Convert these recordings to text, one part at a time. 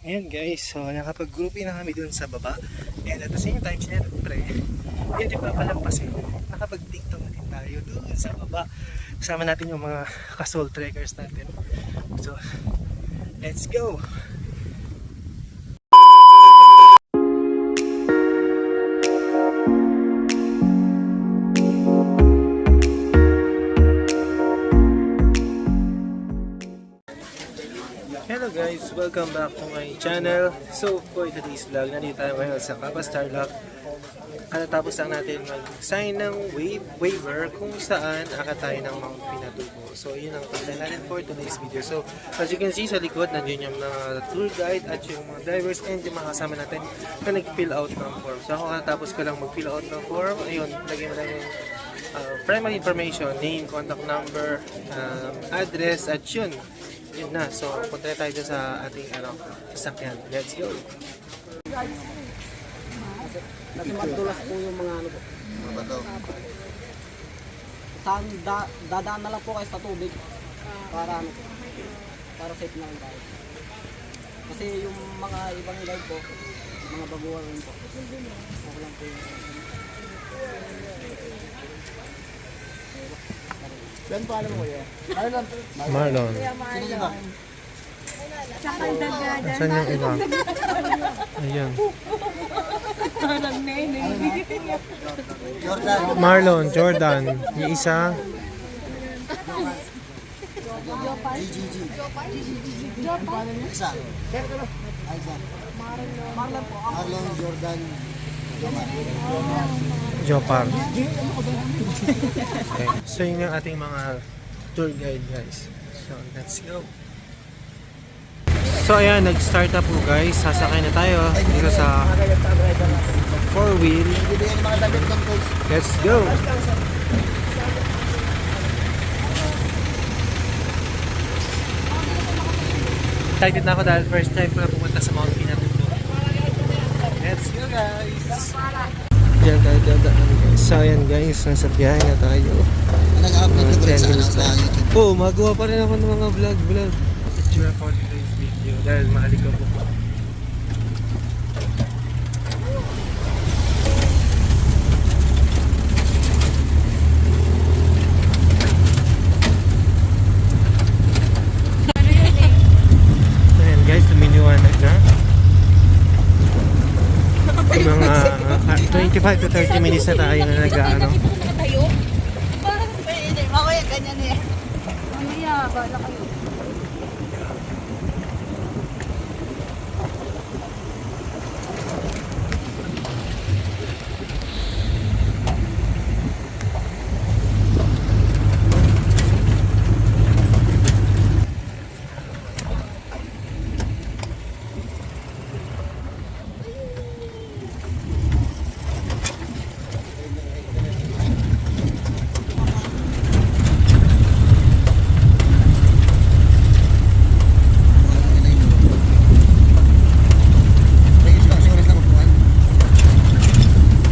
Ayan guys, so nakapag-groupie na kami dun sa baba. And at the same time, syempre, hindi pa palampasin. Nakapag-tiktok na din tayo dun sa baba. Kasama natin yung mga kasol trekkers natin. So, let's go! Hello guys, welcome back to my channel. So for today's vlog, nandito tayo ngayon sa Kapas Tarlac. Katatapos lang natin mag-sign ng waiver kung saan aka tayo ng Mount Pinatubo. So yun ang content natin for today's video. So as you can see sa likod, nandiyon yung mga tour guide at yung mga drivers and yung mga kasama natin na nag-fill out ng form. So ako katatapos ko lang mag-fill out ng form. Ayun, lagyan mo lang yung primary information, name, contact number, address at yun na. So, punta tayo sa ating sasakyan. Let's go! Kasi madulas po yung mga ano po. Saan dadaan na lang po kayo sa tubig para ano po, para safe na lang tayo. Kasi yung mga ibang guide po, mga baguhan rin po. Ako lang po yung yan po alam mo yan. Marlon. Saan yung iba? Ayan. Marlon, Jordan. Yung isa. Marlon, Jordan. Jopar. Okay. So yun yung ating mga tour guide guys. So let's go. So ayan, nag-start na po guys. Sasakay na tayo dito sa 4-wheel. Let's go. Excited na ako dahil first time ko na pumunta sa Mount Pinatubo. Let's go guys. Diyan tayo dadaan guys. So ayan guys, nasa biyahe na tayo. Nag-upload ko rin sa YouTube. Oo, magawa pa rin ako ng mga vlog. Picture for today's video dahil mahalik ako. Ayan guys, lumiliwanag na. Mga 25 to 30 minutes na tayo na nag-ano. Parang pwede. Mamaya ganyan eh. Mamaya, bala kayo.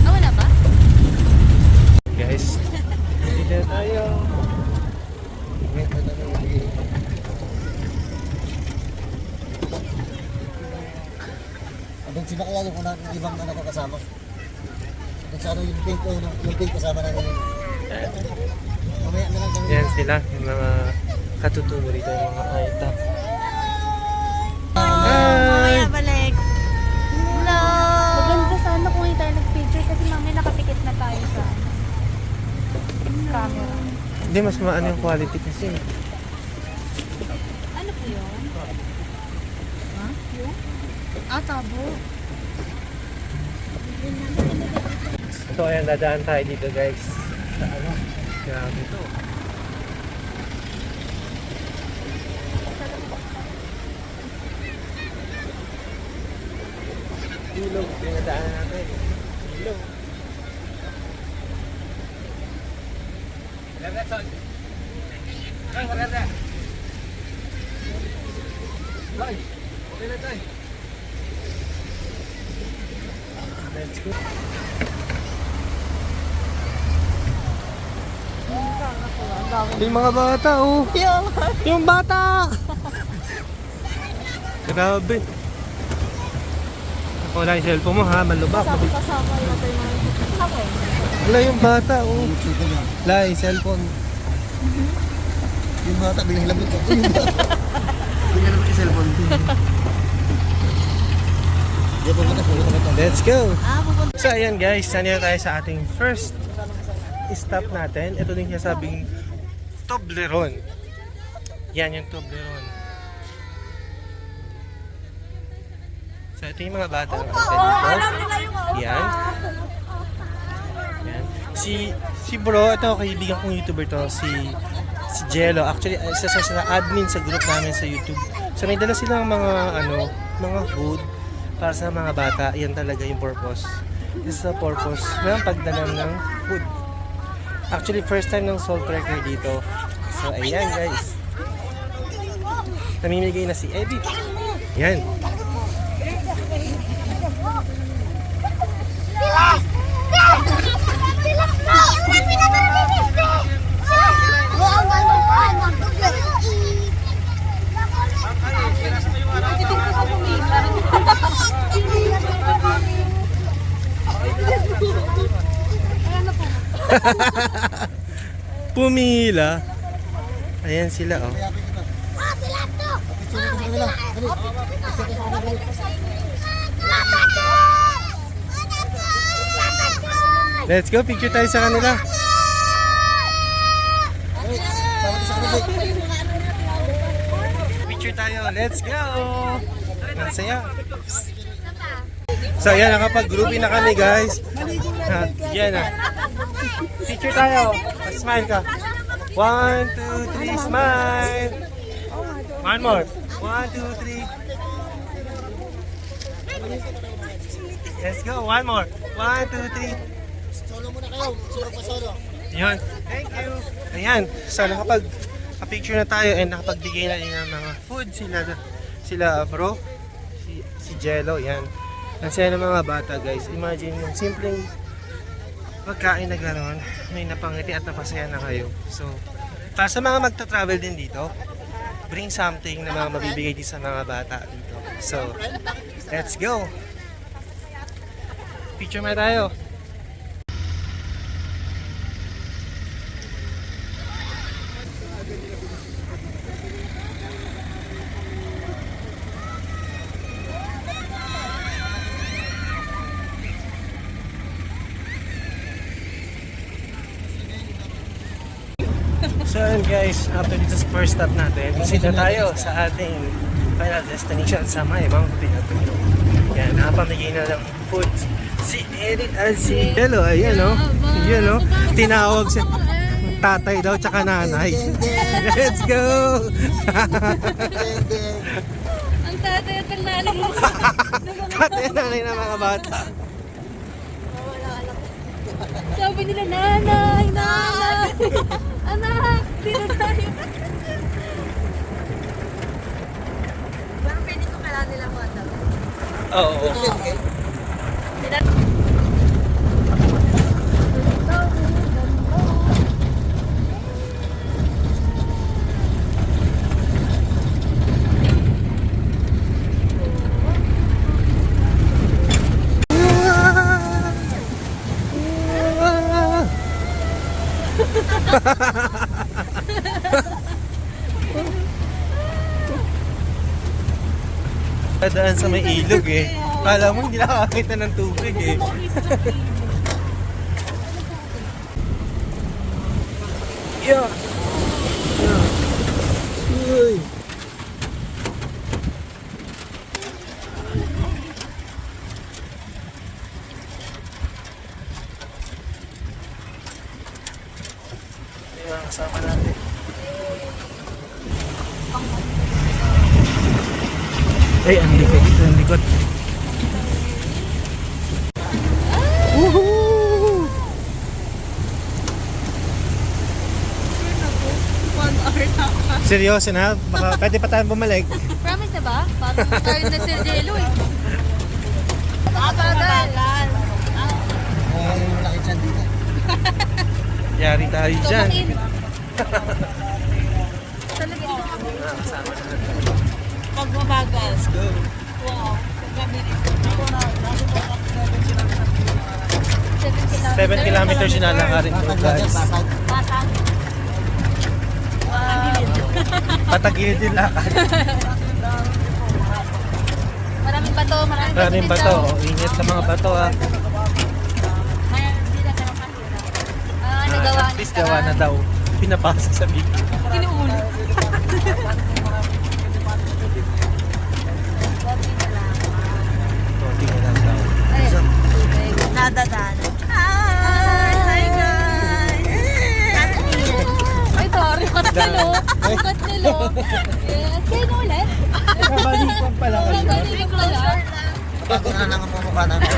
Ah, wala ba? Guys, dito na tayo. Abang sinakyan yung ibang anak ko kasama. Doon sa ano yung pink kasama namin. Mamaya na lang kami. Yan sila, yung mga katutubo rito, yung mga kaita. Mamaya balik. Hello! Maganda sana kung hindi tayo nag-picture kasi mamaya nakapikit na tayo sa camera. Hindi, mas maano yung quality kasi. Ano po yun? Ha? Yung? Ah, tabo. So ayan, dadaan tayo dito guys. Sa ano? Grabe to. Ilog, pinadaanan natin. Ilog. Let's go. Yung mga bata, oh. Yung bata! Grabe. Wala yung cellphone mo ha, malubak. Kasama yata yung mga... Wala yung bata, oh. Wala yung cellphone. Yung bata, bilang labit ko. Biglang labit yung cellphone. Let's go! pupunta. So ayan guys, nandito tayo sa ating first stop natin. Ito din sinasabing Toblerone. Yan yung Toblerone. So ito yung mga bata natin dito. Yan. Yan. Si bro, ito kaibigan kong YouTuber to, si Jello. Actually, isa sa admin sa group namin sa YouTube. So may dala silang mga food para sa mga bata. Yan talaga yung purpose. This is the purpose ng pagdala ng food. Actually, first time ng Salt Cracker dito. So ayan guys. Namimigay na si Eddie. Yan. Pumila. Ayan sila oh. Let's go, picture tayo sa kanila. Picture tayo, let's go. Ang saya. So ayan, nakapag-grouping na kami guys. Yan na. Picture tayo. Smile ka. 1, 2, 3, smile. One more. 1, 2, 3. Let's go. One more. 1, 2, 3. Solo muna kayo. Solo pa solo. Yan. Thank you. Ayan. So nakapag-picture na tayo and nakapagbigay na din ng mga food sila bro. Si Jello. Yan. Ang saya ng mga bata guys. Imagine yung simpleng pagkain na gano'n, may napangiti at napasaya na kayo. So, para sa mga magta-travel din dito, bring something na mga mabibigay din sa mga bata dito. So, let's go! Picture na tayo. So yun guys, after dito sa first stop natin, proceed na tayo sa ating final destination sa may Mount Pinatuyo. Yan, nakapamigay na ng food si Edith at si Jello. Ayan o, yun o, tinawag siya tatay daw tsaka nanay. Let's go! Ang tatay at ang nanay. Tatay at nanay ng mga bata. Sabi nila, nanay, nanay. Anak, dito tayo. Pero pwede ko kailangan nila mo ito. Oo. Dadaan sa may ilog eh. Kala mo hindi nakakita ng tubig eh. Yeah. Uy. Ayan, kasama natin. Ay, ang likod. Ang likod. Woohoo! 1 hour na. Seryoso na? Baka pwede pa tayong bumalik. Promise na ba? Parang tayo na si Jello eh. Mabagal. Yung malaki dyan dito. Yari tayo dyan. Talaga. Kasama na natin. Pag mabagal. Let's go. Wow. Gabi rin. Ako na. 7 kilometers yung lalakarin ko, guys. Batang. Patagilid yung lakad. Maraming bato, Maraming bato. Ingat sa mga bato, ha. Hindi na ganun kahirap. Nagawa At least gawa na daw. Pinapasa sa video. Tinuulo. Konti na lang daw. Nadadaan. Hi guys! Ay, sorry. Katalo. Katalo. Yes. Sino ulit? Kabalikan pala kayo. Kabalik pala. Bago na lang ang mukha namin.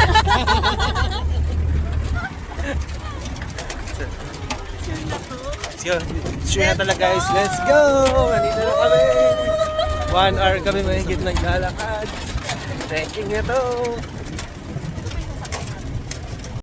Sure na talaga, guys. Let's go! Nandito na kami. 1 hour kami mahigit naglalakad. Trekking na to.